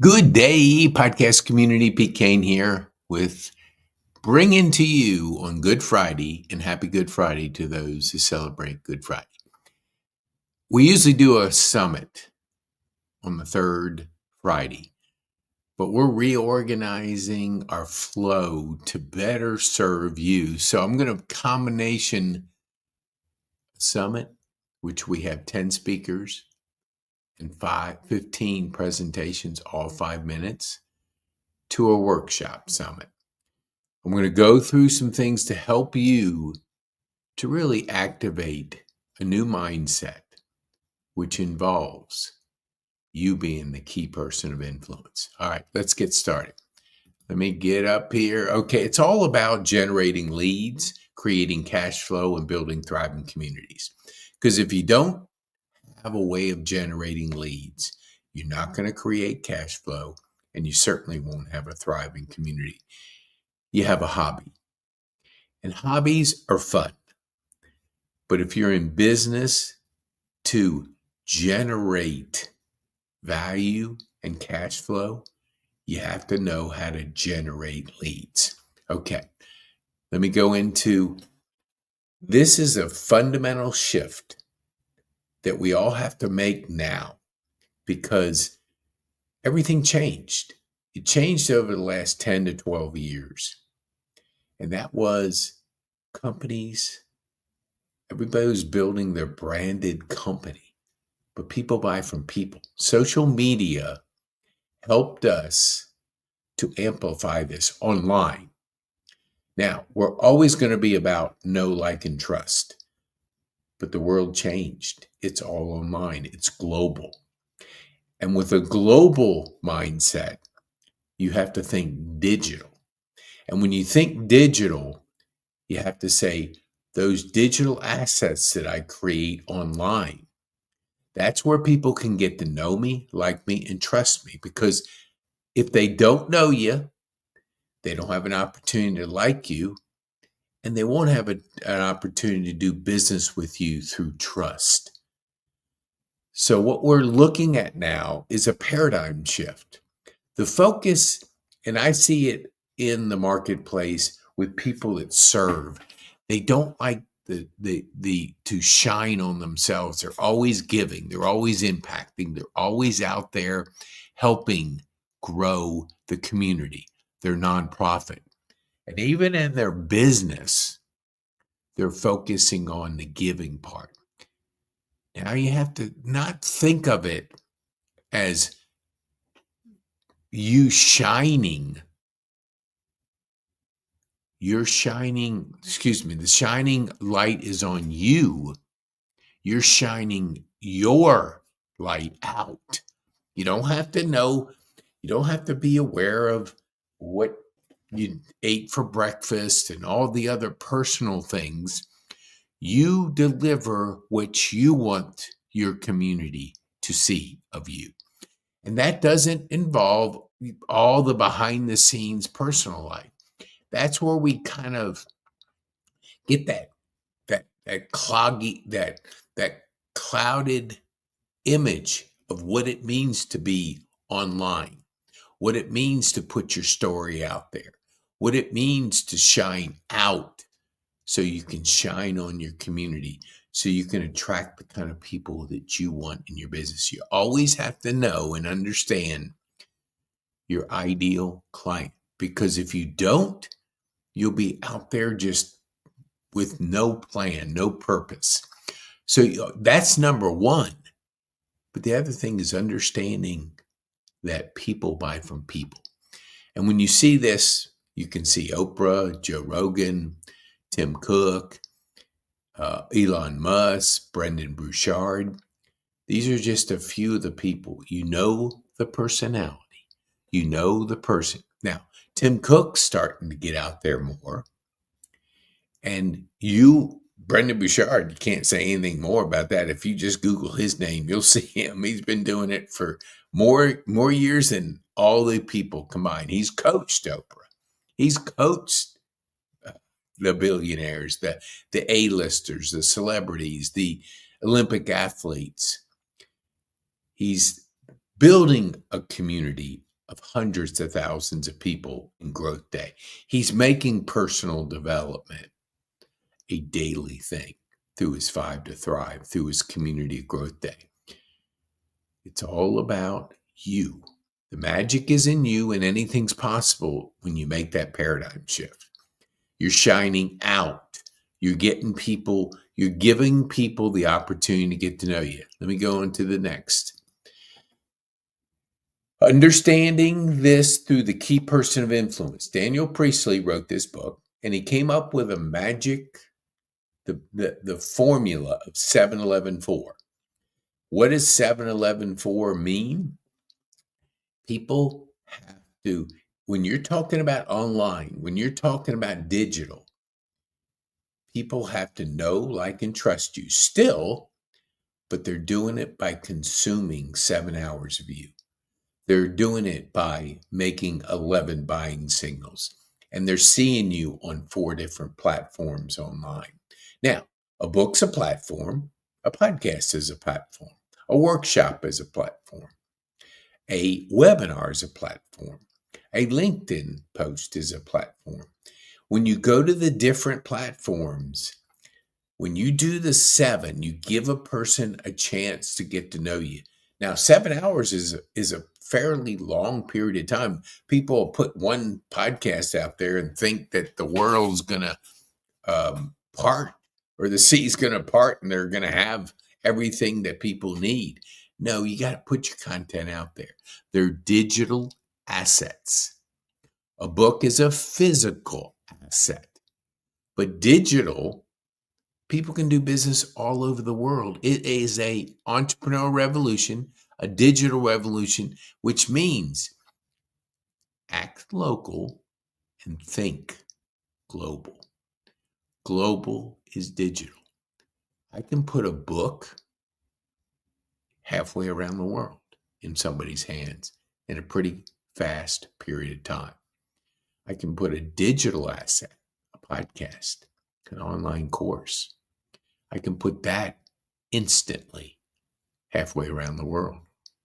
Good day, podcast community. Pete Kane here with bringing to you on Good Friday, and happy Good Friday to those who celebrate Good Friday. We usually do a summit on the third Friday, but we're reorganizing our flow to better serve you. So I'm going to combination summit, which we have 10 speakers and 15 presentations, all 5 minutes, to a workshop summit. I'm going to go through some things to help you to really activate a new mindset, which involves you being the key person of influence. All right, let's get started. Let me get up here. Okay, it's all about generating leads, creating cash flow, and building thriving communities. Because if you don't have a way of generating leads, you're not going to create cash flow, and you certainly won't have a thriving community. You have a hobby. And hobbies are fun. But if you're in business to generate value and cash flow, you have to know how to generate leads. Okay, let me go into this is a fundamental shift that we all have to make now because everything changed. It changed over the last 10 to 12 years. And that was companies. Everybody was building their branded company, but people buy from people. Social media helped us to amplify this online. Now, we're always going to be about know, like, and trust, but the world changed. It's all online. It's global. And with a global mindset, you have to think digital. And when you think digital, you have to say, those digital assets that I create online, that's where people can get to know me, like me, and trust me. Because if they don't know you, they don't have an opportunity to like you, and they won't have an opportunity to do business with you through trust. So what we're looking at now is a paradigm shift. The focus, and I see it in the marketplace with people that serve, they don't like the to shine on themselves. They're always giving, they're always impacting, they're always out there helping grow the community, their nonprofit. And even in their business, they're focusing on the giving part. Now you have to not think of it as you shining. You're shining, excuse me, the shining light is on you. You're shining your light out. You don't have to know, you don't have to be aware of what you ate for breakfast and all the other personal things. You deliver what you want your community to see of you. And that doesn't involve all the behind the scenes personal life. That's where we kind of get that clouded image of what it means to be online, what it means to put your story out there, what it means to shine out so you can shine on your community, so you can attract the kind of people that you want in your business. You always have to know and understand your ideal client, because if you don't, you'll be out there just with no plan, no purpose. So that's number one. But the other thing is understanding that people buy from people. And when you see this, you can see Oprah, Joe Rogan, Tim Cook, Elon Musk, Brendan Burchard. These are just a few of the people. You know the personality. You know the person. Now, Tim Cook's starting to get out there more. And Brendan Bouchard, you can't say anything more about that. If you just Google his name, you'll see him. He's been doing it for more years than all the people combined. He's coached Oprah. He's coached the billionaires, the A-listers, the celebrities, the Olympic athletes. He's building a community of hundreds of thousands of people in Growth Day. He's making personal development a daily thing through his 5 to Thrive, through his Community Growth Day. It's all about you. The magic is in you, and anything's possible when you make that paradigm shift. You're shining out. You're giving people the opportunity to get to know you. Let me go on to the next. Understanding this through the key person of influence. Daniel Priestley wrote this book, and he came up with a magic, the formula of 7-11-4. What does 7-11-4 mean? People have to, when you're talking about online, when you're talking about digital, people have to know, like, and trust you still, but they're doing it by consuming 7 hours of you. They're doing it by making 11 buying signals, and they're seeing you on 4 different platforms online. Now, a book's a platform, a podcast is a platform, a workshop is a platform, a webinar is a platform, a LinkedIn post is a platform. When you go to the different platforms, when you do the 7, you give a person a chance to get to know you. Now, 7 hours is a fairly long period of time. People put one podcast out there and think that the world's going to part, or the sea's going to part, and they're going to have everything that people need. No, you got to put your content out there. They're digital assets. A book is a physical asset, but digital, people can do business all over the world. It is a entrepreneurial revolution, a digital revolution, which means act local and think global. Global is digital. I can put a book halfway around the world in somebody's hands in a pretty fast period of time. I can put a digital asset, a podcast, an online course. I can put that instantly halfway around the world,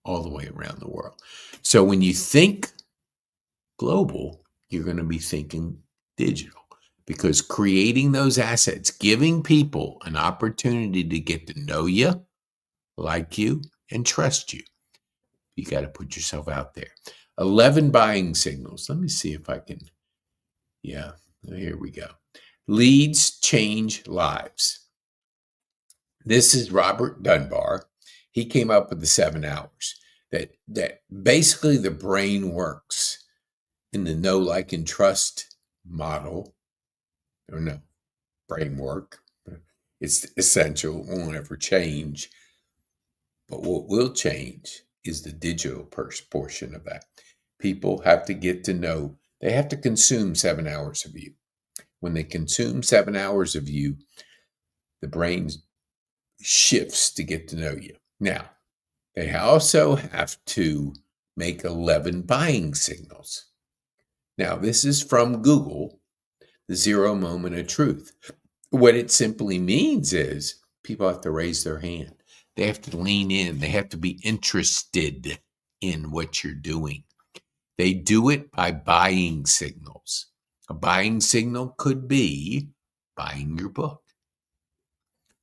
all the way around the world. So when you think global, you're going to be thinking digital, because creating those assets, giving people an opportunity to get to know you, like you, and trust you, you got to put yourself out there. 11 buying signals. Let me see if I can. Yeah, here we go. Leads change lives. This is Robert Dunbar. He came up with the 7 hours that basically the brain works in the know, like, and trust model, or no, brain work. It's essential. It won't ever change. But what will change is the digital portion of that. People have to get to know, they have to consume 7 hours of you. When they consume 7 hours of you, the brain shifts to get to know you. Now, they also have to make 11 buying signals. Now, this is from Google, the 0 moment of truth. What it simply means is people have to raise their hand. They have to lean in. They have to be interested in what you're doing. They do it by buying signals. A buying signal could be buying your book,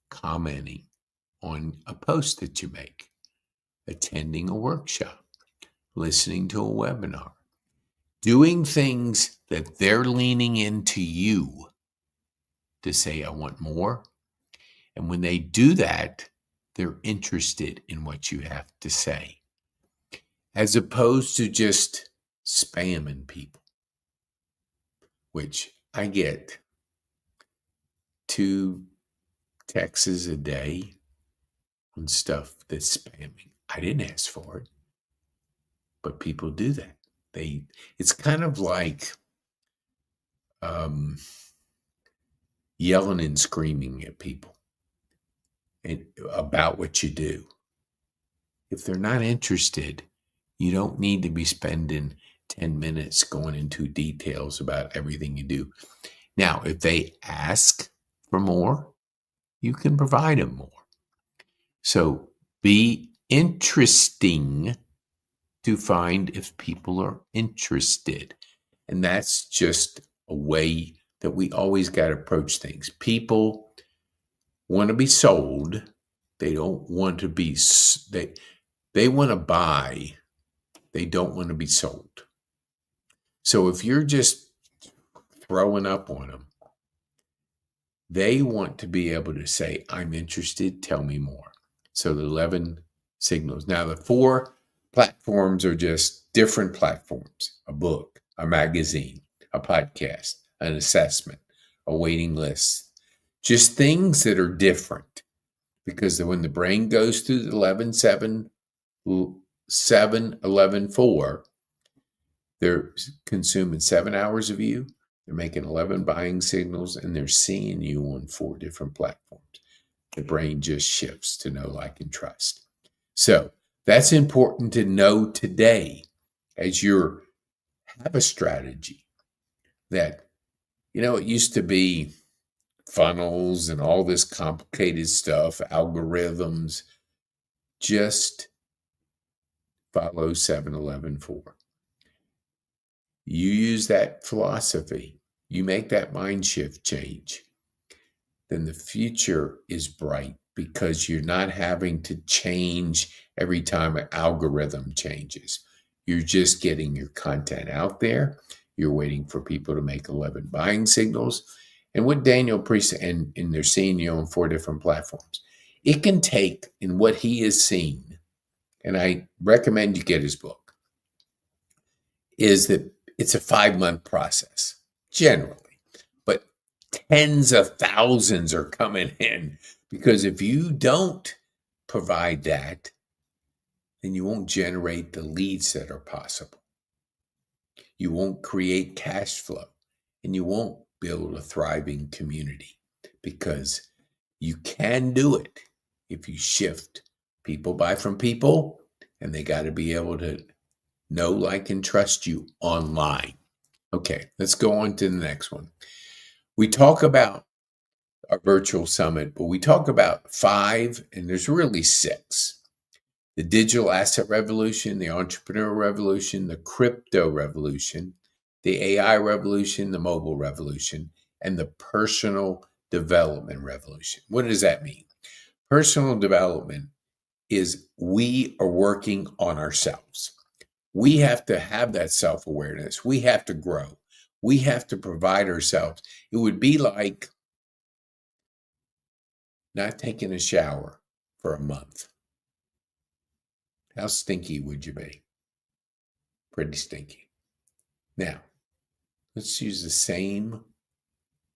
commenting on a post that you make, attending a workshop, listening to a webinar, doing things that they're leaning into you to say, I want more. And when they do that, they're interested in what you have to say, as opposed to just spamming people, which I get 2 texts a day on stuff that's spamming. I didn't ask for it, but people do that. It's kind of like yelling and screaming at people about what you do. If they're not interested, you don't need to be spending 10 minutes going into details about everything you do. Now, if they ask for more, you can provide them more. So be interesting to find if people are interested. And that's just a way that we always got to approach things. People want to be sold. They don't want to be, they want to buy. They don't want to be sold. So if you're just throwing up on them, they want to be able to say, I'm interested, tell me more. So the 11 signals. Now, the 4 platforms are just different platforms: a book, a magazine, a podcast, an assessment, a waiting list. Just things that are different, because when the brain goes through the 11, 7, 7, 11, 4, they're consuming 7 hours of you. They're making 11 buying signals, and they're seeing you on 4 different platforms. The brain just shifts to know, like, and trust. So that's important to know today as you have a strategy that, it used to be funnels and all this complicated stuff, algorithms. Just follow 7, 11, 4. You use that philosophy, you make that mind shift change, then the future is bright, because you're not having to change every time an algorithm changes. You're just getting your content out there. You're waiting for people to make 11 buying signals. And what Daniel Priest, and they're seeing you on 4 different platforms. It can take, in what he has seen, and I recommend you get his book, is that it's a 5-month process, generally. But tens of thousands are coming in, because if you don't provide that, then you won't generate the leads that are possible. You won't create cash flow, and you won't build a thriving community, because you can do it if you shift. People buy from people, and they got to be able to know, like, and trust you online. Okay, let's go on to the next one. We talk about our virtual summit, but we talk about 5, and there's really 6. The digital asset revolution, the entrepreneurial revolution, the crypto revolution, the AI revolution, the mobile revolution, and the personal development revolution. What does that mean? Personal development is we are working on ourselves. We have to have that self-awareness. We have to grow. We have to provide ourselves. It would be like not taking a shower for a month. How stinky would you be? Pretty stinky. Now, let's use the same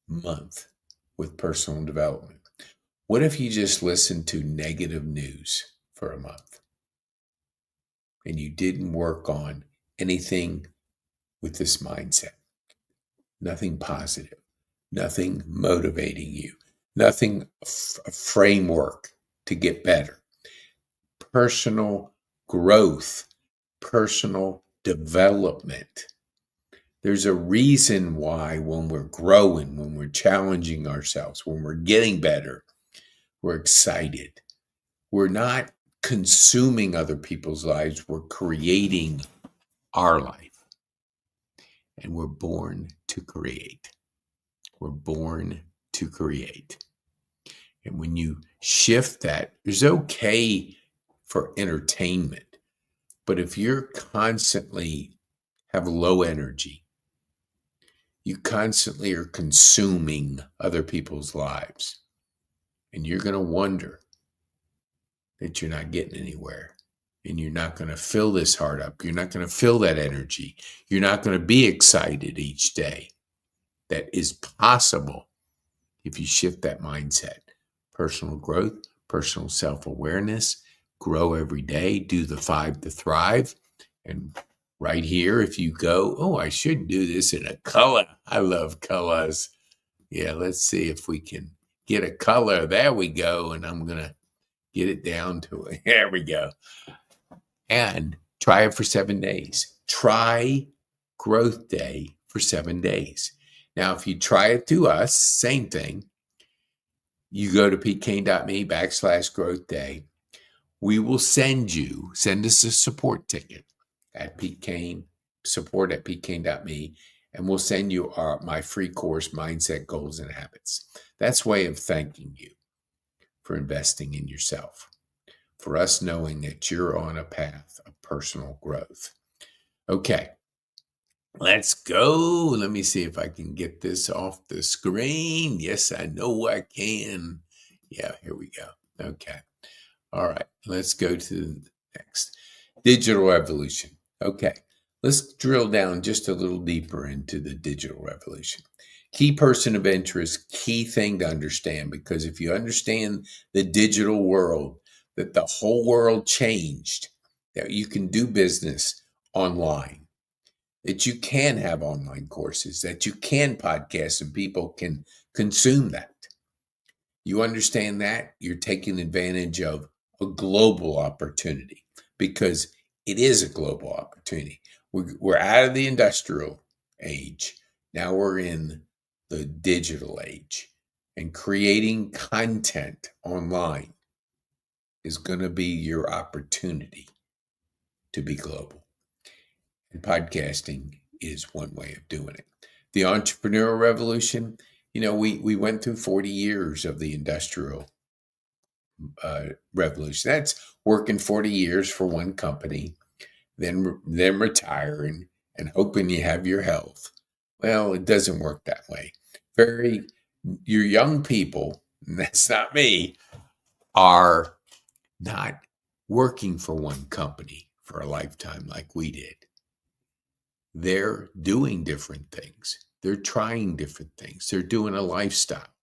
month with personal development. What if you just listened to negative news for a month and you didn't work on anything with this mindset? Nothing positive, nothing motivating you, nothing a framework to get better. Personal growth, personal development. There's a reason why when we're growing, when we're challenging ourselves, when we're getting better, we're excited. We're not consuming other people's lives. We're creating our life. And we're born to create. We're born to create. And when you shift that, it's okay for entertainment. But if you're constantly have low energy, you constantly are consuming other people's lives, and you're going to wonder that you're not getting anywhere, and you're not going to fill this heart up. You're not going to feel that energy. You're not going to be excited each day. That is possible if you shift that mindset. Personal growth, personal self-awareness, grow every day, do the 5 to thrive. And right here, if you go, oh, I should do this in a color. I love colors. Yeah, let's see if we can get a color. There we go. And I'm going to get it down to it. There we go. And try it for 7 days. Try Growth Day for 7 days. Now, if you try it through us, same thing. You go to pkane.me/growth day. We will send us a support ticket. at Pete Kane, support@PeteKane.me, and we'll send you my free course, Mindset, Goals, and Habits. That's a way of thanking you for investing in yourself, for us knowing that you're on a path of personal growth. Okay, let's go. Let me see if I can get this off the screen. Yes, I know I can. Yeah, here we go. Okay. All right, let's go to the next. Digital revolution. Okay, let's drill down just a little deeper into the digital revolution. Key person of interest, key thing to understand, because if you understand the digital world, that the whole world changed, that you can do business online, that you can have online courses, that you can podcast and people can consume that. You understand that you're taking advantage of a global opportunity, because it is a global opportunity. We're out of the industrial age. Now we're in the digital age, and creating content online is going to be your opportunity to be global. And podcasting is one way of doing it. The entrepreneurial revolution, we went through 40 years of the industrial revolution. That's working 40 years for one company, then retiring and hoping you have your health. Well, it doesn't work that way. Your young people, and that's not me, are not working for one company for a lifetime like we did. They're doing different things. They're trying different things. They're doing a lifestyle.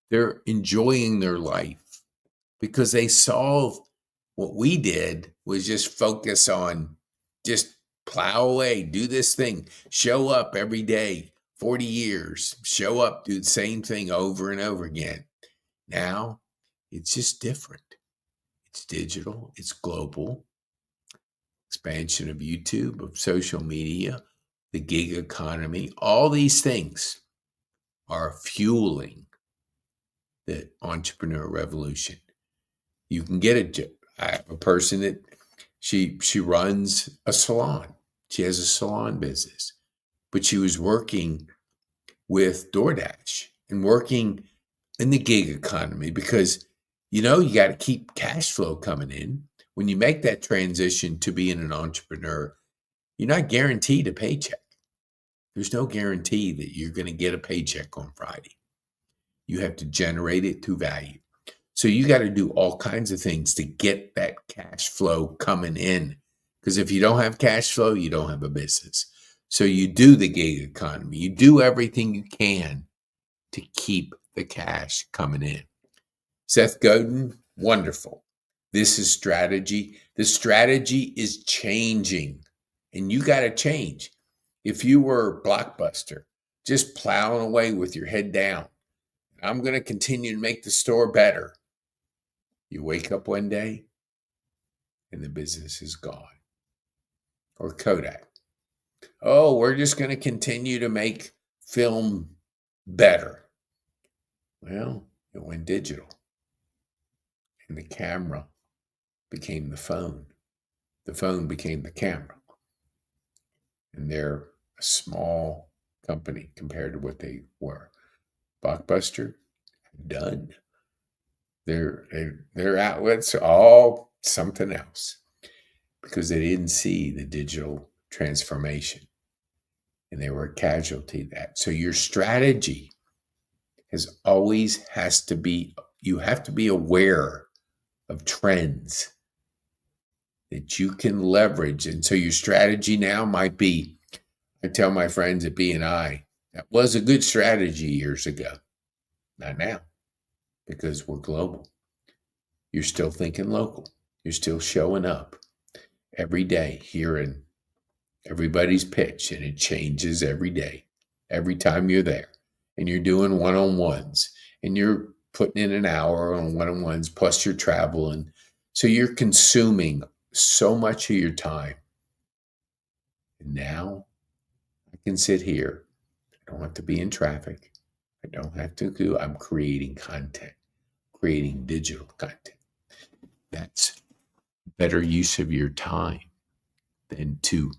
They're enjoying their life, because they saw what we did was just focus on just plow away, do this thing, show up every day, 40 years, show up, do the same thing over and over again. Now it's just different. It's digital, it's global, expansion of YouTube, of social media, the gig economy, all these things are fueling the entrepreneur revolution. You can get it. I have a person that she runs a salon. She has a salon business, but she was working with DoorDash and working in the gig economy, because you got to keep cash flow coming in. When you make that transition to being an entrepreneur, you're not guaranteed a paycheck. There's no guarantee that you're going to get a paycheck on Friday. You have to generate it through value. So you got to do all kinds of things to get that cash flow coming in. Because if you don't have cash flow, you don't have a business. So you do the gig economy. You do everything you can to keep the cash coming in. Seth Godin, wonderful. This is strategy. The strategy is changing, and you got to change. If you were Blockbuster, just plowing away with your head down, I'm going to continue to make the store better. You wake up one day and the business is gone. Or Kodak. Oh, we're just going to continue to make film better. Well, it went digital. And the camera became the phone. The phone became the camera. And they're a small company compared to what they were. Blockbuster, done. Their outlets all something else, because they didn't see the digital transformation, and they were a casualty of that. So your strategy has to be, you have to be aware of trends that you can leverage. And so your strategy now might be, I tell my friends at BNI, that was a good strategy years ago. Not now, because we're global. You're still thinking local. You're still showing up every day, hearing everybody's pitch, and it changes every day, every time you're there. And you're doing one-on-ones, and you're putting in an hour on one-on-ones, plus your travel. And so you're consuming so much of your time. And now I can sit here. I don't have to be in traffic. I don't have to I'm creating content, creating digital content. That's better use of your time than to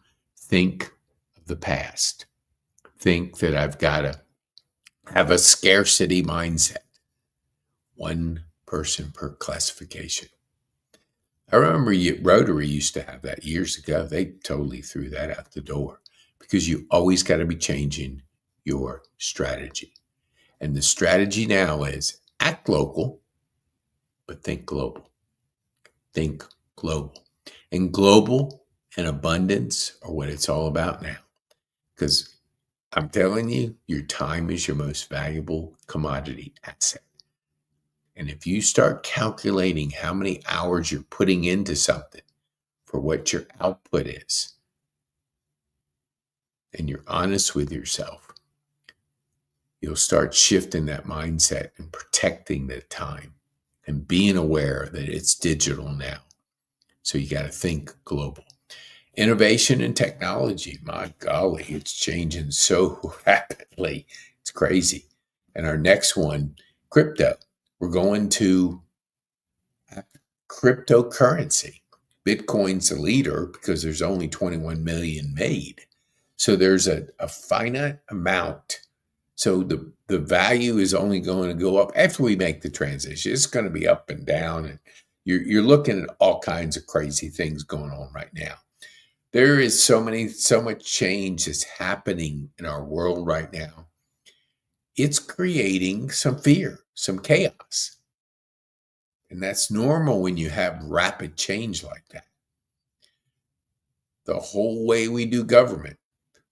think of the past. Think that I've got to have a scarcity mindset. One person per classification. I remember Rotary used to have that years ago. They totally threw that out the door because you always got to be changing your strategy. And the strategy now is act local, but think global. Think global. And global and abundance are what it's all about now. Because I'm telling you, your time is your most valuable commodity asset. And if you start calculating how many hours you're putting into something for what your output is, and you're honest with yourself, you'll start shifting that mindset and protecting the time and being aware that it's digital now. So you got to think global. Innovation and technology, my golly, it's changing so rapidly. It's crazy. And our next one, crypto. We're going to cryptocurrency. Bitcoin's the leader because there's only 21 million made. So there's a finite amount. So the value is only going to go up after we make the transition. It's going to be up and down. And you're looking at all kinds of crazy things going on right now. There is so much change that's happening in our world right now. It's creating some fear, some chaos. And that's normal when you have rapid change like that. The whole way we do government,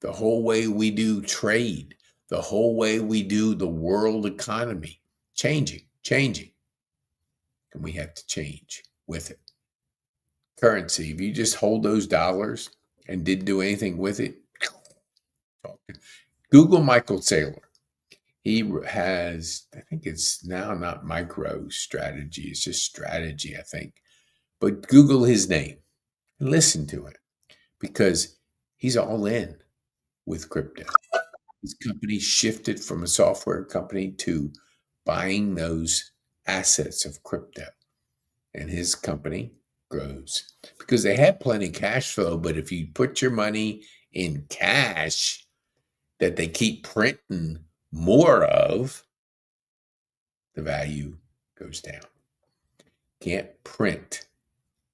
the whole way we do trade, the whole way we do the world economy, changing. And we have to change with it. Currency, if you just hold those dollars and didn't do anything with it, Google Michael Saylor. He has, I think it's now not micro strategy, it's just strategy, I think. But Google his name and listen to it because he's all in with crypto. His company shifted from a software company to buying those assets of crypto. And his company grows because they have plenty of cash flow. But if you put your money in cash that they keep printing more of, the value goes down. Can't print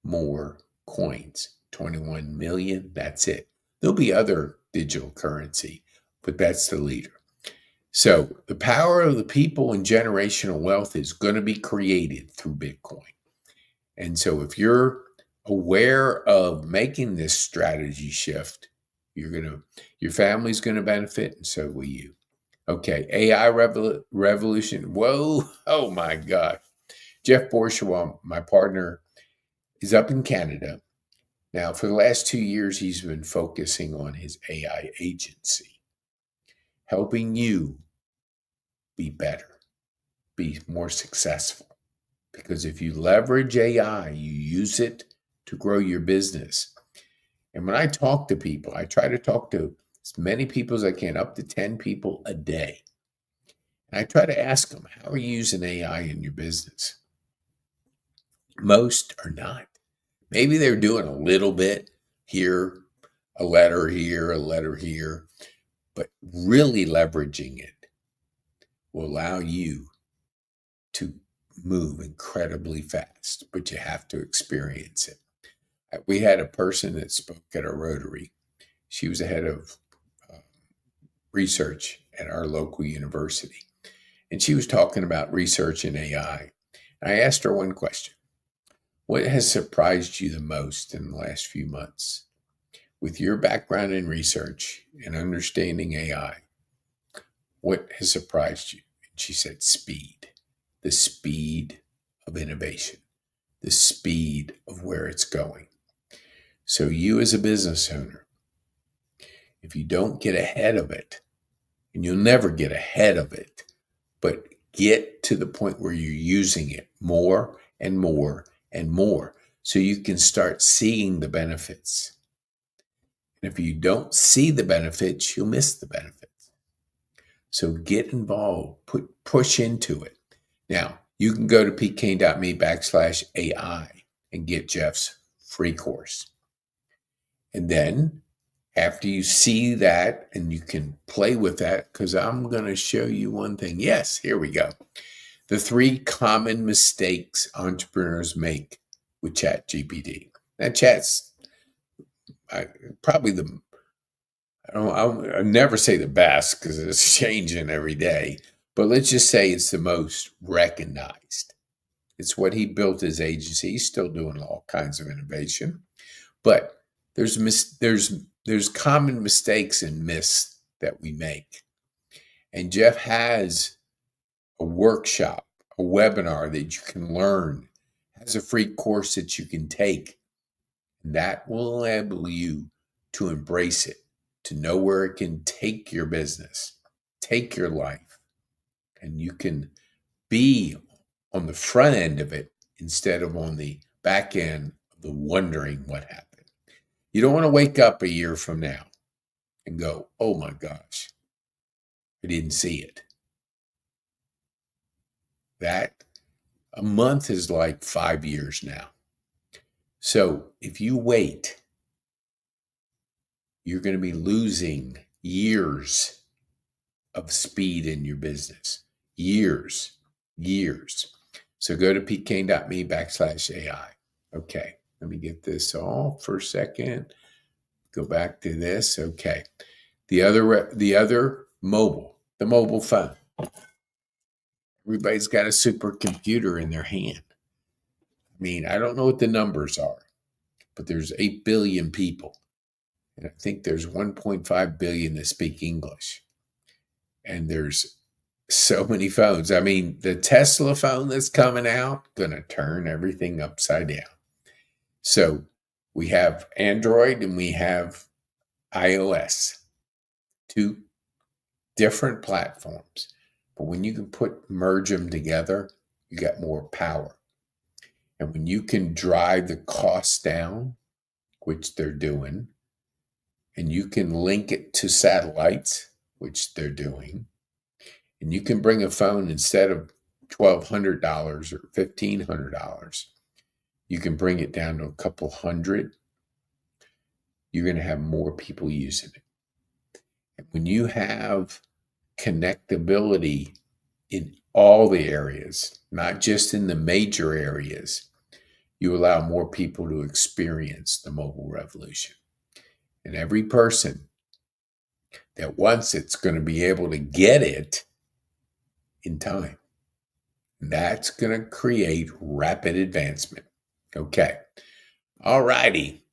more coins. 21 million, that's it. There'll be other digital currency, but that's the leader. So the power of the people and generational wealth is going to be created through Bitcoin. And so if you're aware of making this strategy shift, your family's going to benefit, and so will you. Okay, AI revolution. Whoa, oh my God. Jeff Bourgeois, my partner, is up in Canada. Now, for the last 2 years, he's been focusing on his AI agency, helping you be better, be more successful. Because if you leverage AI, you use it to grow your business. And when I talk to people, I try to talk to as many people as I can, up to 10 people a day. And I try to ask them, how are you using AI in your business? Most are not. Maybe they're doing a little bit here, a letter here, but really leveraging it will allow you to move incredibly fast, but you have to experience it. We had a person that spoke at our Rotary. She was the head of research at our local university. And she was talking about research in AI. And I asked her one question. What has surprised you the most in the last few months? With your background in research and understanding AI, what has surprised you? And she said, speed. The speed of innovation. The speed of where it's going. So you as a business owner, if you don't get ahead of it, and you'll never get ahead of it, but get to the point where you're using it more and more and more so you can start seeing the benefits. And if you don't see the benefits, you'll miss the benefits. So get involved, push into it. Now, you can go to pkane.me/AI and get Jeff's free course. And then After you see that and you can play with that, because I'm going to show you one thing. Yes, here we go. The 3 common mistakes entrepreneurs make with ChatGPT. Now, chat's probably I never say the best because it's changing every day, but let's just say it's the most recognized. It's what he built his agency. He's still doing all kinds of innovation, but there's common mistakes and myths that we make. And Jeff has a workshop, a webinar that you can learn, has a free course that you can take, and that will enable you to embrace it, to know where it can take your business, take your life, and you can be on the front end of it instead of on the back end of the wondering what happened. You don't want to wake up a year from now and go, oh my gosh, I didn't see it. That a month is like 5 years now. So if you wait, you're going to be losing years of speed in your business. Years. So go to pkane.me/AI. Okay, let me get this off for a second. Go back to this. Okay. The other mobile, the mobile phone. Everybody's got a supercomputer in their hand. I mean, I don't know what the numbers are, but there's 8 billion people. And I think there's 1.5 billion that speak English. And there's so many phones. I mean, the Tesla phone that's coming out, going to turn everything upside down. So we have Android and we have iOS, 2 different platforms. But when you can merge them together, you got more power. And when you can drive the costs down, which they're doing, and you can link it to satellites, which they're doing, and you can bring a phone instead of $1,200 or $1,500, you can bring it down to a couple hundred, you're going to have more people using it. And when you have connectability in all the areas, not just in the major areas, you allow more people to experience the mobile revolution. And every person that wants it's going to be able to get it in time. That's going to create rapid advancement. Okay. All righty.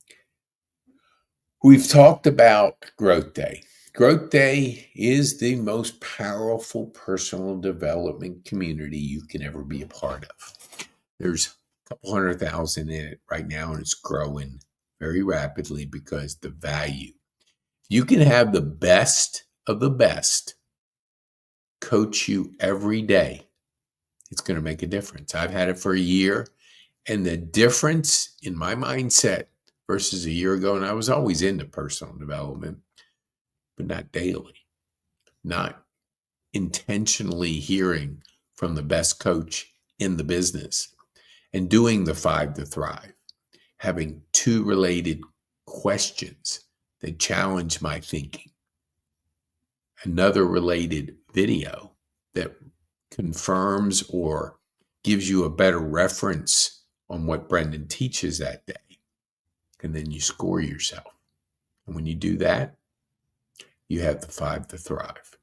We've talked about Growth Day. Growth Day is the most powerful personal development community you can ever be a part of. There's a couple 100,000 in it right now, and it's growing very rapidly because the value. You can have the best of the best coach you every day. It's going to make a difference. I've had it for a year, and the difference in my mindset versus a year ago, and I was always into personal development, but not daily, not intentionally hearing from the best coach in the business and doing the 5 to Thrive, having 2 related questions that challenge my thinking, another related video that confirms or gives you a better reference on what Brendan teaches that day. And then you score yourself. And when you do that, you have the 5 to Thrive.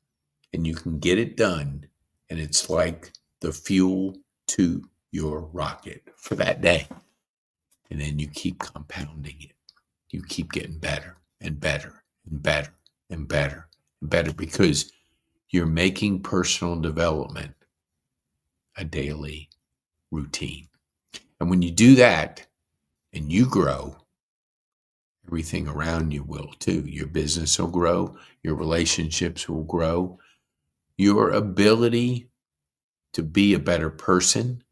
And you can get it done. And it's like the fuel to your rocket for that day. And then you keep compounding it. You keep getting better and better and better and better and better because you're making personal development a daily routine. And when you do that and you grow, everything around you will too. Your business will grow. Your relationships will grow. Your ability to be a better person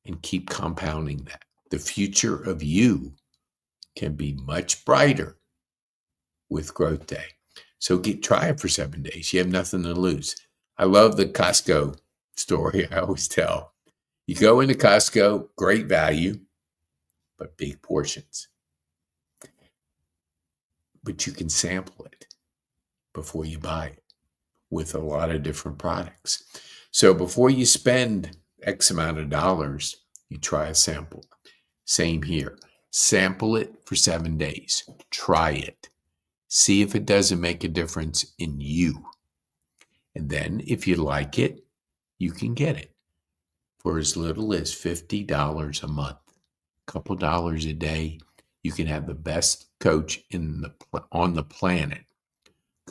and keep compounding that. The future of you can be much brighter with Growth Day. So try it for 7 days. You have nothing to lose. I love the Costco story I always tell. You go into Costco, great value, but big portions. but you can sample it before you buy it with a lot of different products. So before you spend X amount of dollars, you try a sample. Same here. Sample it for 7 days. Try it. See if it doesn't make a difference in you. And then if you like it, you can get it for as little as $50 a month. A couple dollars a day. You can have the best coach on the planet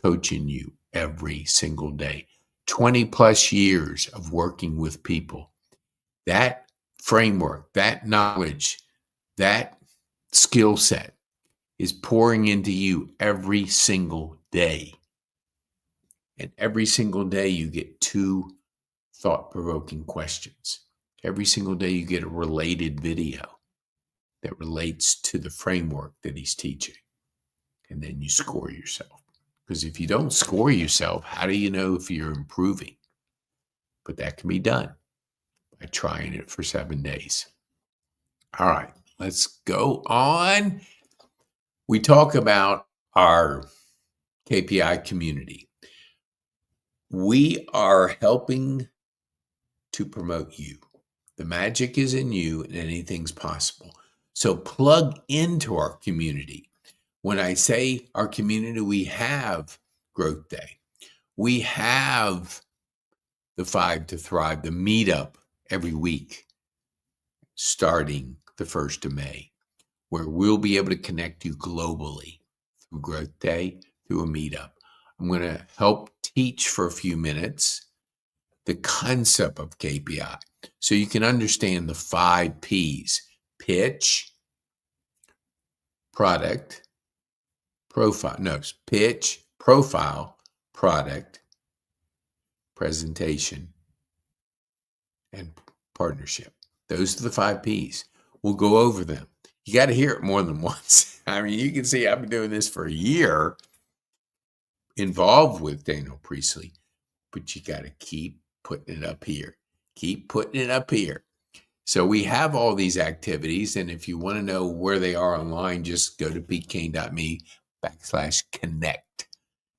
coaching you every single day. 20 plus years of working with people. That framework, that knowledge, that skill set is pouring into you every single day. And every single day you get 2 thought-provoking questions. Every single day you get a related video that relates to the framework that he's teaching. And then you score yourself. Because if you don't score yourself, how do you know if you're improving? But that can be done by trying it for 7 days. All right, let's go on. We talk about our KPI community. We are helping to promote you. The magic is in you and anything's possible. So plug into our community. When I say our community, we have Growth Day. We have the 5 to Thrive, the meetup every week, starting the 1st of May, where we'll be able to connect you globally through Growth Day, through a meetup. I'm going to help teach for a few minutes the concept of KPI so you can understand the 5 Ps: pitch, product, profile. No, pitch, profile, product, presentation, and partnership. Those are the 5 Ps. We'll go over them. You got to hear it more than once. I mean, you can see I've been doing this for a year, involved with Daniel Priestley, but you got to keep putting it up here. Keep putting it up here. So we have all these activities, and if you want to know where they are online, just go to pkane.me/connect,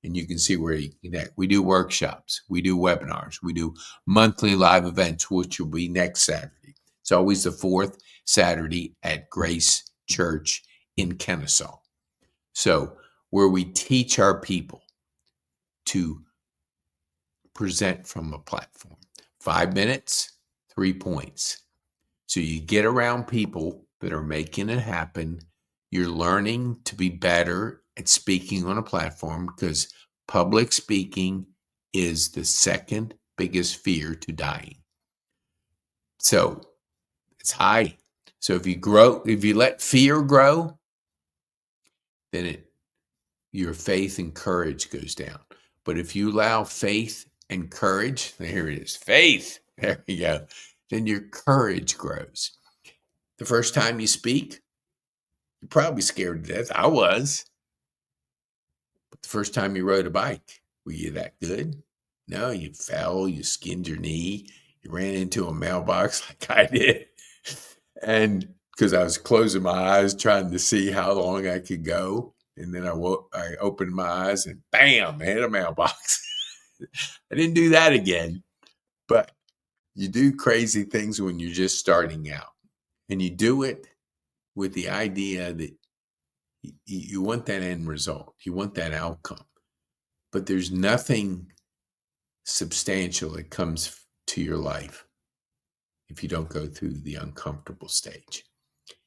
and you can see where you can connect. We do workshops. We do webinars. We do monthly live events, which will be next Saturday. It's always the 4th Saturday at Grace Church in Kennesaw. So where we teach our people to present from a platform. 5 minutes, 3 points. So you get around people that are making it happen. You're learning to be better at speaking on a platform because public speaking is the second biggest fear to dying. So it's high. So if you let fear grow, then your faith and courage goes down. But if you allow faith and courage, there it is, faith, there you go, then your courage grows. The first time you speak, you're probably scared to death. I was. But the first time you rode a bike, were you that good? No, you fell, you skinned your knee, you ran into a mailbox like I did. And because I was closing my eyes trying to see how long I could go. And then I opened my eyes and bam, I hit a mailbox. I didn't do that again. But you do crazy things when you're just starting out. And you do it with the idea that you want that end result. You want that outcome. But there's nothing substantial that comes to your life if you don't go through the uncomfortable stage.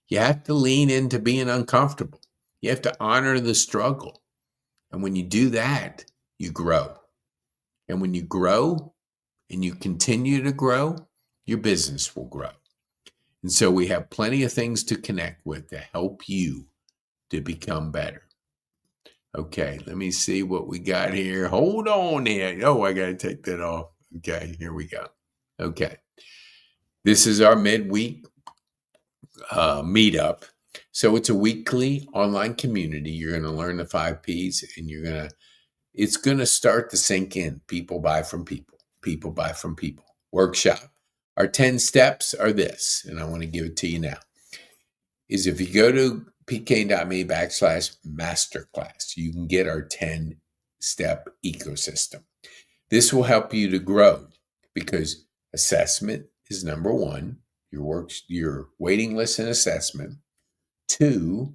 You have to lean into being uncomfortable. You have to honor the struggle. And when you do that, you grow. And when you grow and you continue to grow, your business will grow. And so we have plenty of things to connect with to help you to become better. Okay, let me see what we got here. Hold on there. Oh, I got to take that off. Okay, here we go. Okay. This is our midweek meetup. So it's a weekly online community. You're going to learn the 5 Ps and it's going to start to sink in. People buy from people. People buy from people. Workshop. Our 10 steps are this, and I want to give it to you now, is if you go to pk.me/masterclass. You can get our 10-step ecosystem. This will help you to grow because assessment is number one, your waiting list and assessment. Two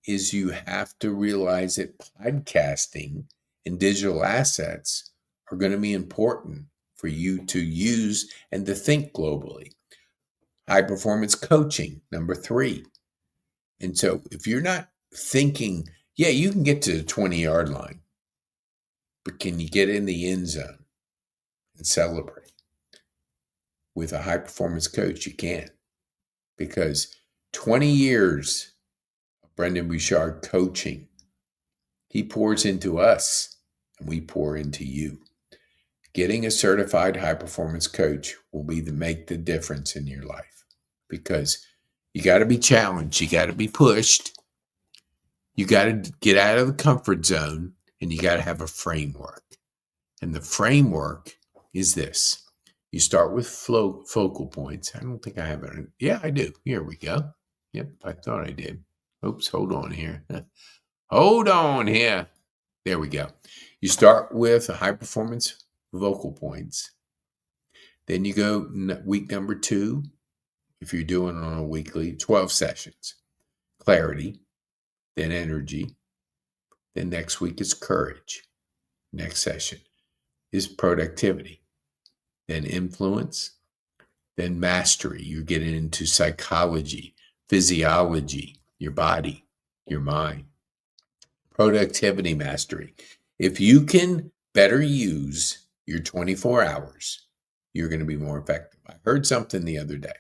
is you have to realize that podcasting and digital assets are going to be important for you to use and to think globally. High performance coaching, number three. And so if you're not thinking, yeah, you can get to the 20-yard line, but can you get in the end zone and celebrate? With a high performance coach, you can, because 20 years of Brendan Bouchard coaching, he pours into us and we pour into you. Getting a certified high performance coach will make the difference in your life, because you got to be challenged. You got to be pushed. You got to get out of the comfort zone, and you got to have a framework. And the framework is this. You start with focal points. I don't think I have it. Yeah, I do. Here we go. Yep, I thought I did. Oops, hold on here. Hold on here. There we go. You start with a high performance vocal points. Then you go week number 2, if you're doing it on a weekly, 12 sessions. Clarity, then energy. Then next week is courage. Next session is productivity. Then influence. Then mastery. You're getting into psychology, physiology, your body, your mind. Productivity mastery. If you can better use your 24 hours, you're going to be more effective. I heard something the other day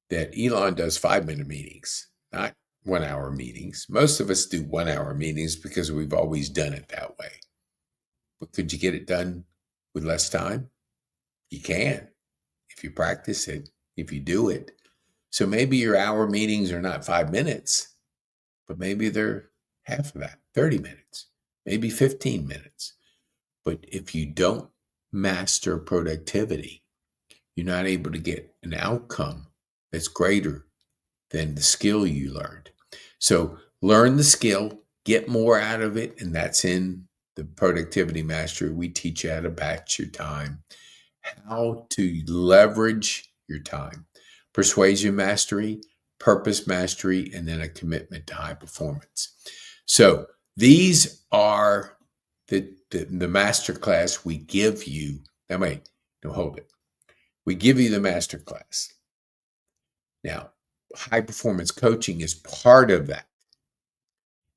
that Elon does 5-minute meetings, not 1-hour meetings. Most of us do 1-hour meetings because we've always done it that way. But could you get it done with less time? You can, if you practice it, if you do it. So maybe your hour meetings are not 5 minutes, but maybe they're half of that, 30 minutes, maybe 15 minutes. But if you don't master productivity, you're not able to get an outcome that's greater than the skill you learned. So learn the skill, get more out of it, and that's in the productivity mastery. We teach you how to batch your time, how to leverage your time, persuasion mastery, purpose mastery, and then a commitment to high performance. So these are the masterclass we give you. Now, wait, no, hold it. We give you the masterclass. Now, high performance coaching is part of that.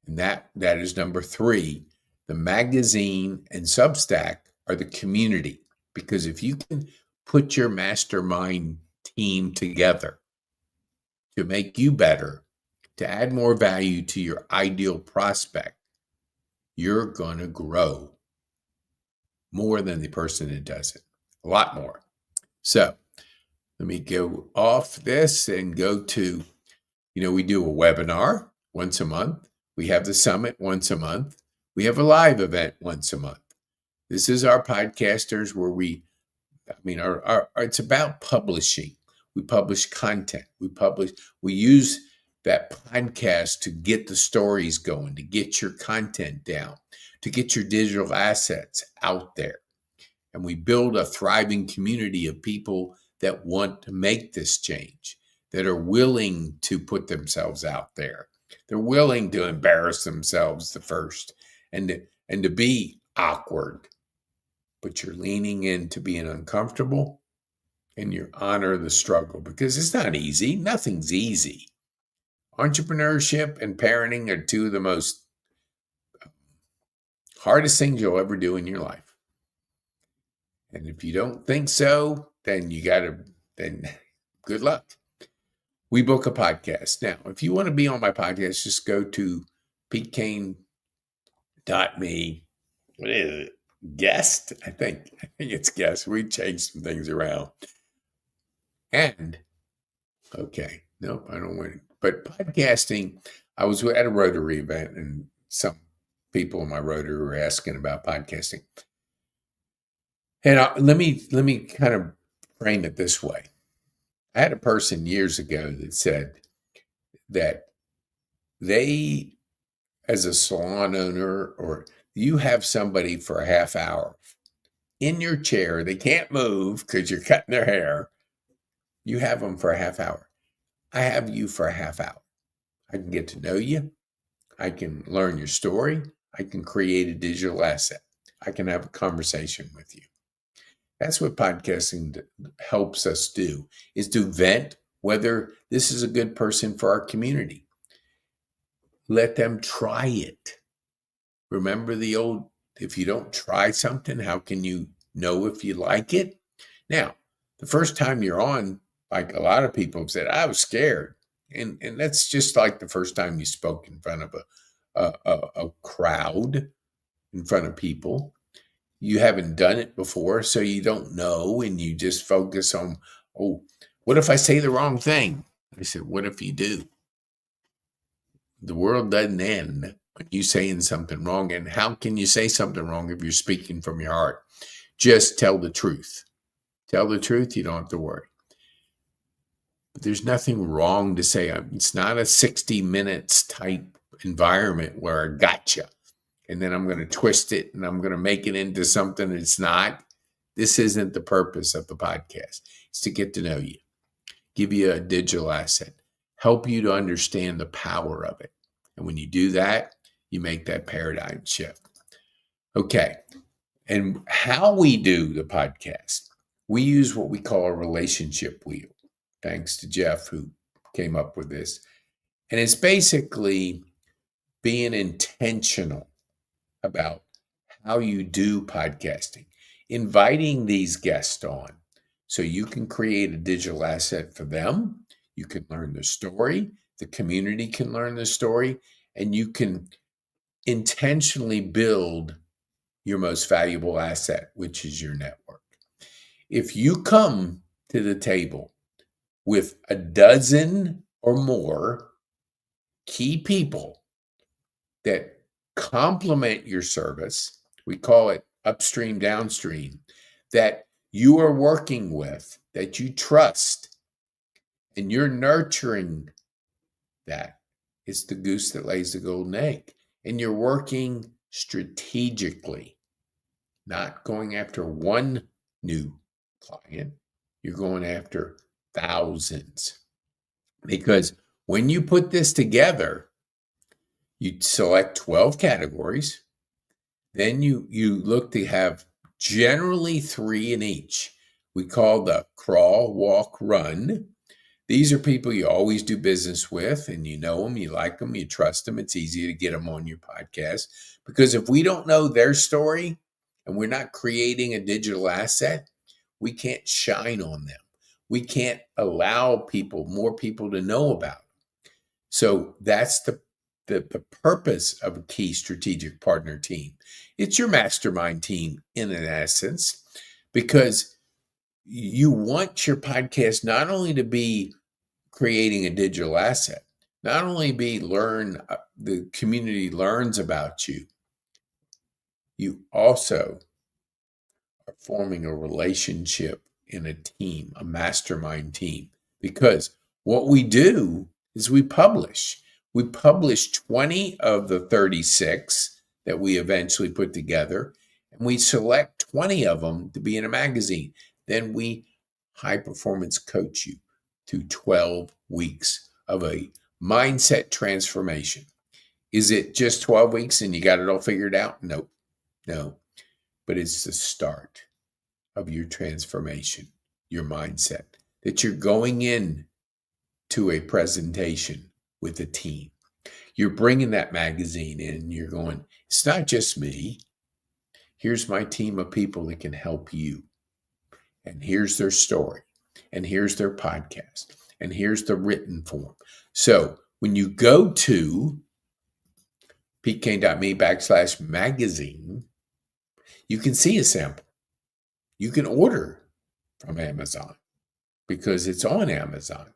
And that is number 3. The magazine and Substack are the community. Because if you can put your mastermind team together to make you better, to add more value to your ideal prospect, you're going to grow more than the person that does it. A lot more. So let me go off this and go to, we do a webinar once a month. We have the summit once a month. We have a live event once a month. This is our podcasters where it's about publishing. We publish content. We use that podcast to get the stories going, to get your content down, to get your digital assets out there. And we build a thriving community of people that want to make this change, that are willing to put themselves out there. They're willing to embarrass themselves the first and to be awkward. But you're leaning into being uncomfortable and you honor the struggle, because it's not easy. Nothing's easy. Entrepreneurship and parenting are 2 of the most hardest things you'll ever do in your life. And if you don't think so, then good luck. We book a podcast. Now, if you want to be on my podcast, just go to PeteKane.me. What is it? Guest? I think it's guest. We changed some things around. And, okay, nope, I don't want it. But podcasting, I was at a Rotary event and some people in my Rotary were asking about podcasting. And let me kind of frame it this way. I had a person years ago that said, that they, as a salon owner, or you have somebody for a half hour in your chair, they can't move because you're cutting their hair. You have them for a half hour. I have you for a half hour. I can get to know you. I can learn your story. I can create a digital asset. I can have a conversation with you. That's what podcasting helps us do, is to vet whether this is a good person for our community. Let them try it. Remember the old, if you don't try something, how can you know if you like it? Now, the first time you're on, like a lot of people have said, I was scared. And that's just like the first time you spoke in front of a crowd, in front of people. You haven't done it before, so you don't know, and you just focus on, oh, what if I say the wrong thing? I said, what if you do? The world doesn't end when you saying something wrong. And how can you say something wrong if you're speaking from your heart? Just tell the truth. Tell the truth, you don't have to worry. But there's nothing wrong to say. It's not a 60 minutes type environment where I gotcha, and then I'm going to twist it and I'm going to make it into something it's not. This isn't the purpose of the podcast. It's to get to know you, give you a digital asset, help you to understand the power of it. And when you do that, you make that paradigm shift. Okay. And how we do the podcast, we use what we call a relationship wheel. Thanks to Jeff, who came up with this. And it's basically being intentional about how you do podcasting, inviting these guests on so you can create a digital asset for them. You can learn the story. The community can learn the story, and you can intentionally build your most valuable asset, which is your network. If you come to the table with a dozen or more key people that complement your service, we call it upstream, downstream, that you are working with, that you trust, and you're nurturing that. It's the goose that lays the golden egg. And you're working strategically, not going after one new client. You're going after thousands. Because when you put this together, you select 12 categories. Then you look to have generally 3 in each. We call the crawl, walk, run. These are people you always do business with, and you know them, you like them, you trust them. It's easy to get them on your podcast. Because if we don't know their story and we're not creating a digital asset, we can't shine on them. We can't allow more people to know about them. So that's the purpose of a key strategic partner team. It's your mastermind team in an essence, because you want your podcast not only to be creating a digital asset, not only the community learns about you, you also are forming a relationship in a team, a mastermind team. Because what we do is we publish. We publish 20 of the 36 that we eventually put together, and we select 20 of them to be in a magazine. Then we high performance coach you through 12 weeks of a mindset transformation. Is it just 12 weeks and you got it all figured out? Nope. No. But it's the start of your transformation, your mindset, that you're going in to a presentation with a team. You're bringing that magazine in and you're going, it's not just me. Here's my team of people that can help you. And here's their story. And here's their podcast. And here's the written form. So when you go to pkane.me/magazine, you can see a sample. You can order from Amazon because it's on Amazon.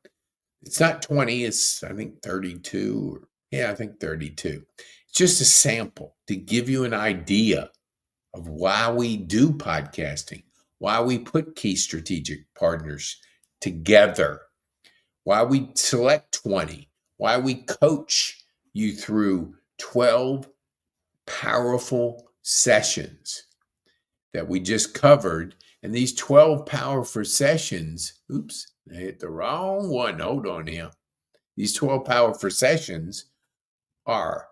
It's not 20, it's I think 32. I think 32. It's just a sample to give you an idea of why we do podcasting, why we put key strategic partners together, why we select 20, why we coach you through 12 powerful sessions that we just covered. And these 12 powerful sessions, oops, I hit the wrong one. Hold on here. These 12 powerful sessions are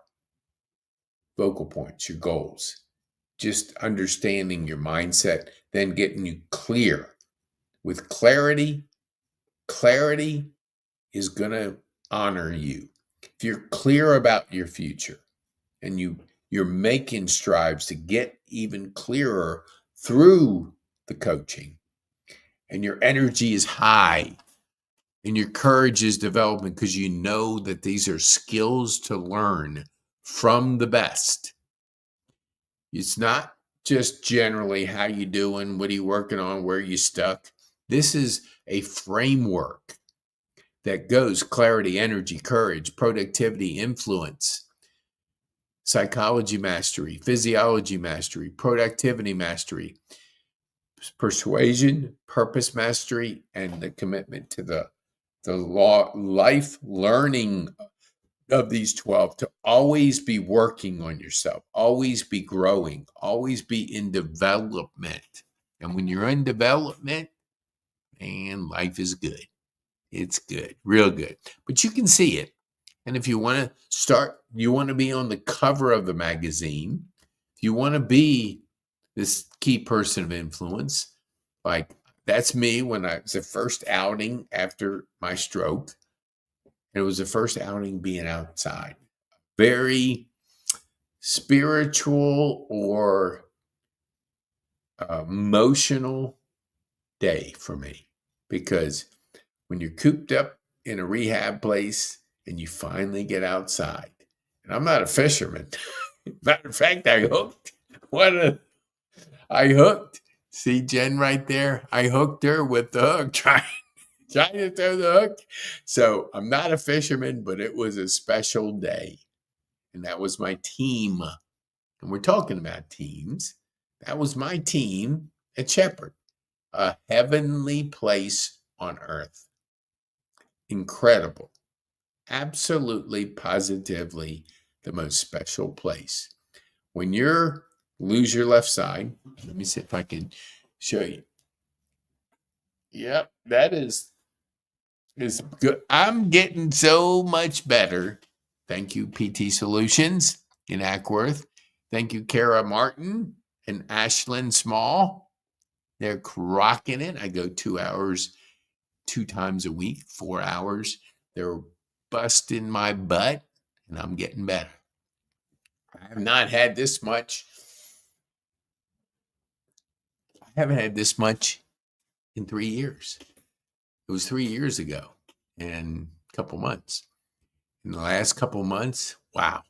focal points, your goals, just understanding your mindset, then getting you clear. With clarity, clarity is going to honor you. If you're clear about your future and you're making strides to get even clearer through the coaching, and your energy is high and your courage is developing because you know that these are skills to learn from the best. It's not just generally how you doing, what are you working on, where you stuck. This is a framework that goes clarity, energy, courage, productivity, influence, psychology mastery, physiology mastery, productivity mastery, persuasion, purpose mastery, and the commitment to the life learning of these 12, to always be working on yourself, always be growing, always be in development. And when you're in development, man, life is good. It's good, real good. But you can see it. And if you want to start, you want to be on the cover of the magazine, if you want to be this key person of influence, like that's me when I was the first outing after my stroke. And it was the first outing being outside. Very spiritual or emotional day for me, because when you're cooped up in a rehab place and you finally get outside, and I'm not a fisherman. Matter of fact, I hooked. I hooked. See Jen right there? I hooked her with the hook, trying to throw the hook. So I'm not a fisherman, but it was a special day. And that was my team. And we're talking about teams. That was my team at Shepherd, a heavenly place on earth. Incredible. Absolutely, positively the most special place. When you lose your left side, let me see if I can show you. Yep, that is good. I'm getting so much better. Thank you, PT Solutions in Ackworth. Thank you, Kara Martin and Ashlyn Small. They're rocking it. I go 2 hours, 2 times a week, 4 hours. They're busting my butt, and I'm getting better. I have not had this much. I haven't had this much in 3 years. It was 3 years ago and a couple months. In the last couple months, wow,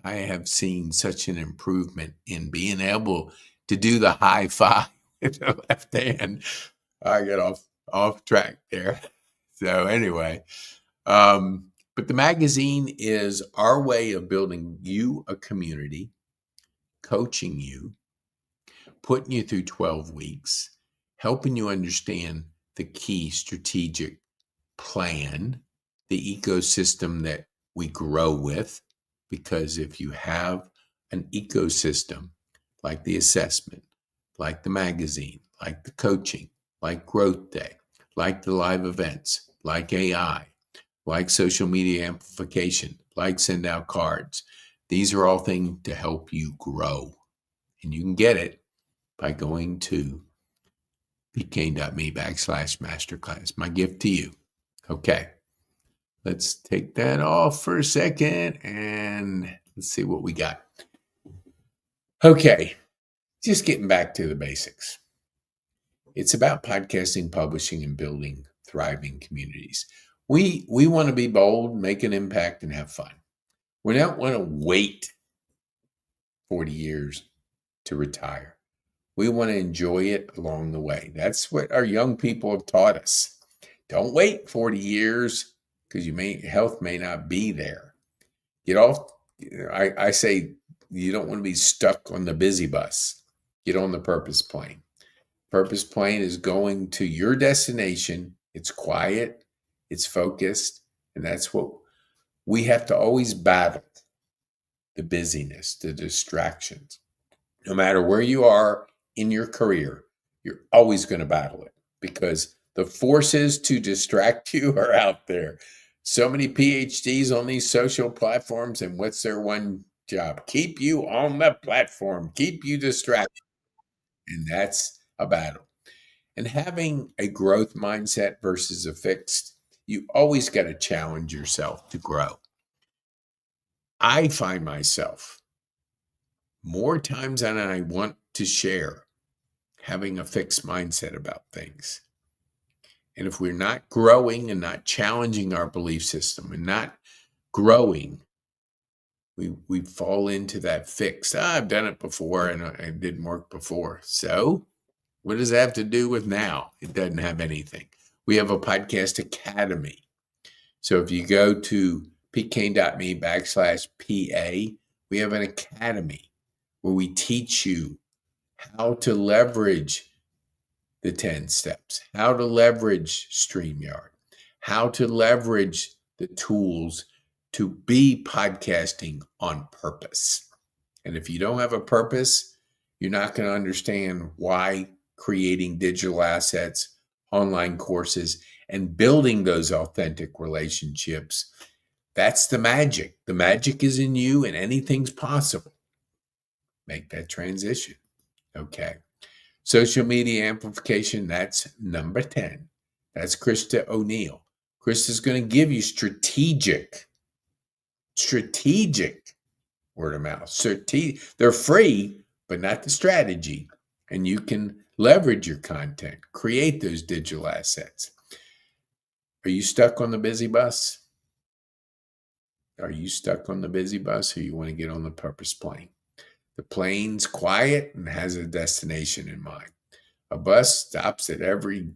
I have seen such an improvement in being able to do the high five with the left hand. I get off track there. So anyway, but the magazine is our way of building you a community, coaching you, putting you through 12 weeks, helping you understand the key strategic plan, the ecosystem that we grow with. Because if you have an ecosystem like the assessment, like the magazine, like the coaching, like Growth Day, like the live events, like AI, like social media amplification, like send out cards, these are all things to help you grow. And you can get it by going to pk.me/masterclass. My gift to you. Okay. Let's take that off for a second and let's see what we got. Okay. Just getting back to the basics. It's about podcasting, publishing, and building thriving communities. We want to be bold, make an impact, and have fun. We don't want to wait 40 years to retire. We want to enjoy it along the way. That's what our young people have taught us. Don't wait 40 years because health may not be there. Get off. I say you don't want to be stuck on the busy bus. Get on the purpose plane. Purpose plane is going to your destination. It's quiet, it's focused, and that's what We have to always battle the busyness, the distractions. No matter where you are in your career, you're always going to battle it because the forces to distract you are out there. So many PhDs on these social platforms, and what's their one job? Keep you on the platform, keep you distracted. And that's a battle. And having a growth mindset versus a fixed, you always got to challenge yourself to grow. I find myself more times than I want to share having a fixed mindset about things. And if we're not growing and not challenging our belief system and not growing, we fall into that fixed. I've done it before and it didn't work before. So what does that have to do with now? It doesn't have anything. We have a podcast academy. So if you go to pkane.me/PA, we have an academy where we teach you how to leverage the 10 steps, how to leverage StreamYard, how to leverage the tools to be podcasting on purpose. And if you don't have a purpose, you're not going to understand why creating digital assets, online courses, and building those authentic relationships. That's the magic. The magic is in you, and anything's possible. Make that transition. Okay. Social media amplification, that's number 10. That's Krista O'Neill. Krista's going to give you strategic word of mouth. They're free, but not the strategy. And you can leverage your content, create those digital assets. Are you stuck on the busy bus? Are you stuck on the busy bus, or you want to get on the purpose plane? The plane's quiet and has a destination in mind. A bus stops at every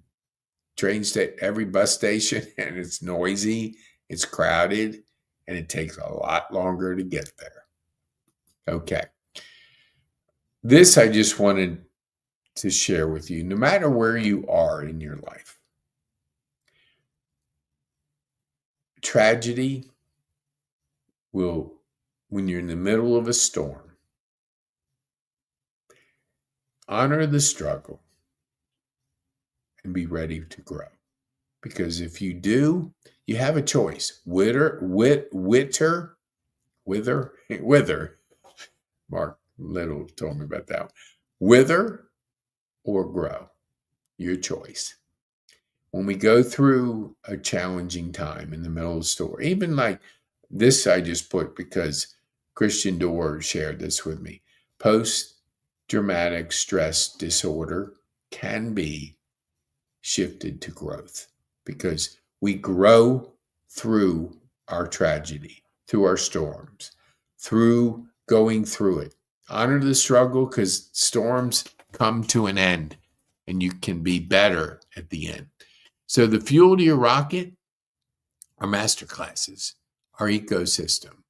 bus station, and it's noisy, it's crowded, and it takes a lot longer to get there. Okay. This I just wanted to share with you. No matter where you are in your life, tragedy will, when you're in the middle of a storm, honor the struggle and be ready to grow. Because if you do, you have a choice. Wither. Mark Little told me about that one. Wither or grow. Your choice. When we go through a challenging time in the middle of the story, even like this, I just put because Christian Dorr shared this with me. Post-traumatic stress disorder can be shifted to growth because we grow through our tragedy, through our storms, through going through it. Honor the struggle because storms come to an end and you can be better at the end. So the fuel to your rocket are master classes, our ecosystem,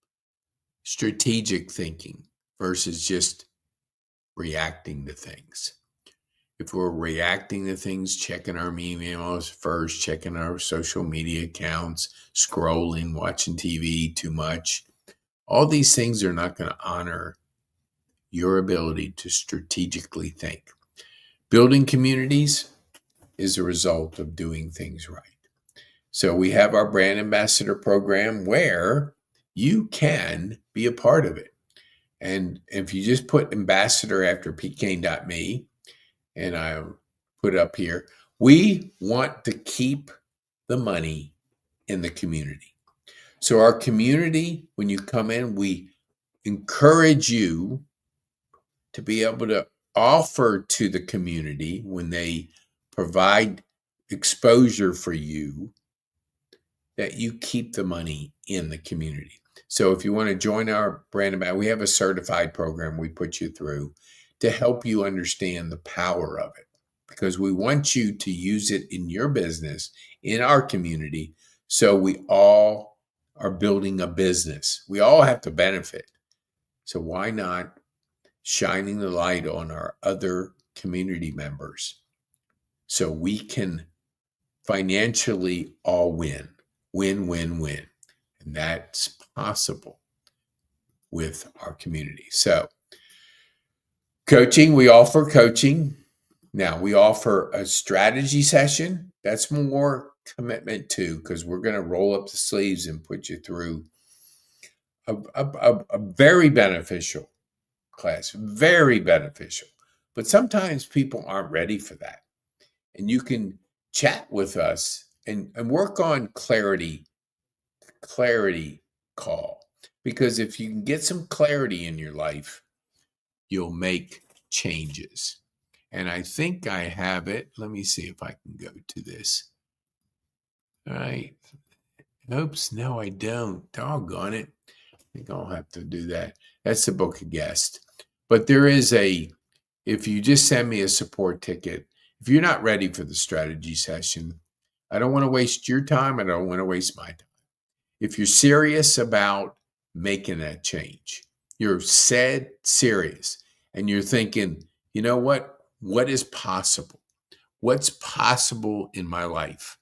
strategic thinking versus just reacting to things. If we're reacting to things, checking our emails first, checking our social media accounts, scrolling, watching TV too much, all these things are not going to honor your ability to strategically think. Building communities is a result of doing things right. So we have our brand ambassador program where you can be a part of it. And if you just put ambassador after pkane.me, and I put up here, we want to keep the money in the community. So our community, when you come in, we encourage you to be able to offer to the community when they provide exposure for you that you keep the money in the community. So if you want to join our brand ambassador, we have a certified program we put you through to help you understand the power of it because we want you to use it in your business, in our community, so we all are building a business. We all have to benefit. So why not shining the light on our other community members so we can financially all win, win, win, win. And that's possible with our community. So, coaching, we offer coaching. Now, we offer a strategy session. That's more commitment too, because we're going to roll up the sleeves and put you through a very beneficial class, very beneficial. But sometimes people aren't ready for that. And you can chat with us and work on clarity call. Because if you can get some clarity in your life, you'll make changes. And I think I have it. Let me see if I can go to this. All right. Oops, no, I don't. Doggone it. I think I'll have to do that. That's the book of guest. But there is if you just send me a support ticket, if you're not ready for the strategy session, I don't want to waste your time. I don't want to waste my time. If you're serious about making that change, you're serious, and you're thinking, you know what? What is possible? What's possible in my life?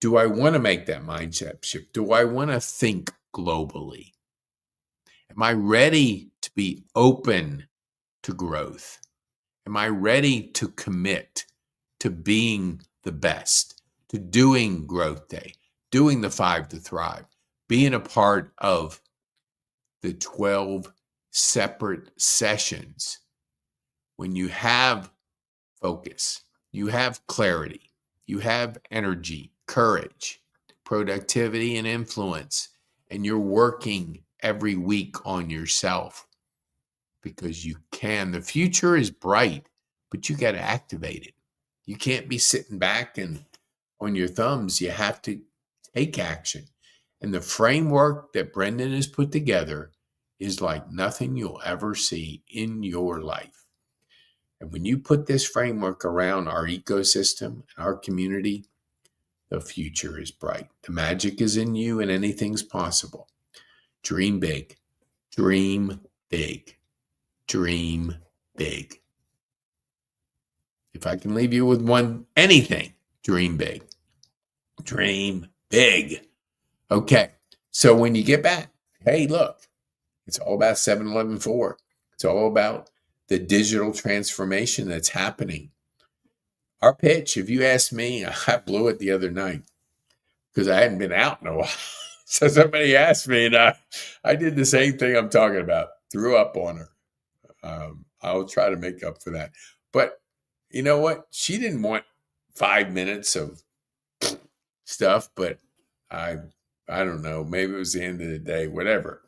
Do I want to make that mindset shift? Do I want to think globally? Am I ready to be open to growth? Am I ready to commit to being the best, to doing Growth Day, doing the 5 to Thrive, being a part of the 12 separate sessions? When you have focus, you have clarity, you have energy, courage, productivity, and influence, and you're working every week on yourself because you can. The future is bright, but you got to activate it. You can't be sitting back and on your thumbs. You have to take action. And the framework that Brendan has put together is like nothing you'll ever see in your life. And when you put this framework around our ecosystem and our community, the future is bright. The magic is in you and anything's possible. Dream big. Dream big. Dream big. If I can leave you with anything, dream big. Dream big. Okay. So when you get back, hey, look, it's all about 7-Eleven-4. It's all about the digital transformation that's happening. Our pitch, if you ask me, I blew it the other night because I hadn't been out in a while. So somebody asked me, and I did the same thing I'm talking about. Threw up on her. I'll try to make up for that. But you know what? She didn't want 5 minutes of stuff, but I don't know. Maybe it was the end of the day, whatever.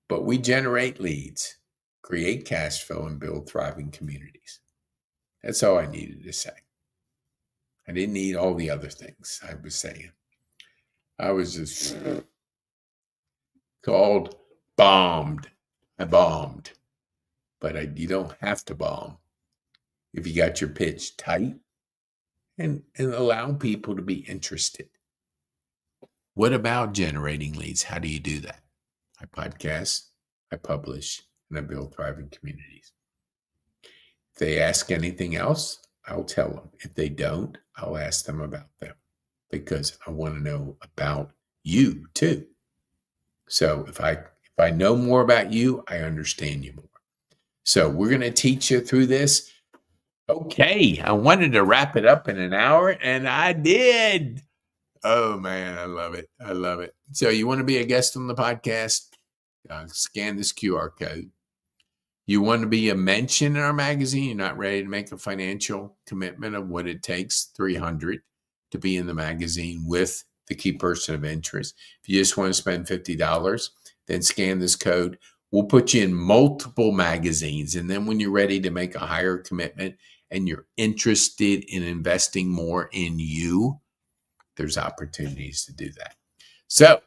But we generate leads, create cash flow, and build thriving communities. That's all I needed to say. I didn't need all the other things I was saying. I was just called bombed. I bombed. But you don't have to bomb if you got your pitch tight and allow people to be interested. What about generating leads? How do you do that? I podcast, I publish, and I build thriving communities. If they ask anything else, I'll tell them. If they don't, I'll ask them about them because I want to know about you too. So if I know more about you, I understand you more. So we're going to teach you through this. Okay, I wanted to wrap it up in an hour, and I did. Oh, man, I love it. I love it. So you want to be a guest on the podcast? Scan this QR code. You want to be a mention in our magazine? You're not ready to make a financial commitment of what it takes, $300 to be in the magazine with the key person of interest. If you just want to spend $50, then scan this code. We'll put you in multiple magazines. And then when you're ready to make a higher commitment and you're interested in investing more in you, there's opportunities to do that. So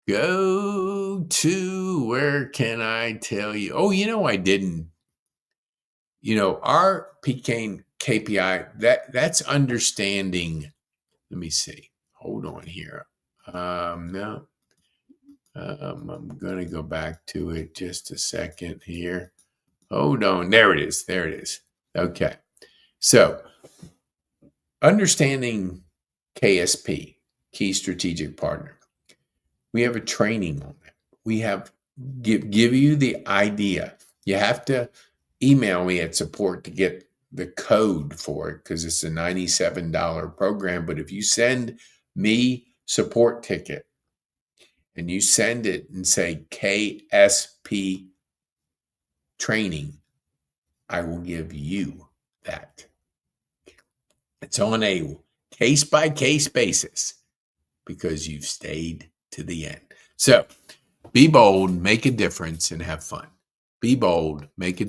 go to, where can I tell you? Oh, I didn't. Our KPI, that's understanding. Let me see. Hold on here. No. I'm going to go back to it just a second here. Hold on. There it is. There it is. Okay. So understanding KSP, Key Strategic Partner. We have a training on it. We have give you the idea. You have to email me at support to get the code for it because it's a $97 program. But if you send me support ticket and you send it and say KSP training, I will give you that. It's on a case by case basis because you've stayed to the end. So be bold, make a difference, and have fun. Be bold, make a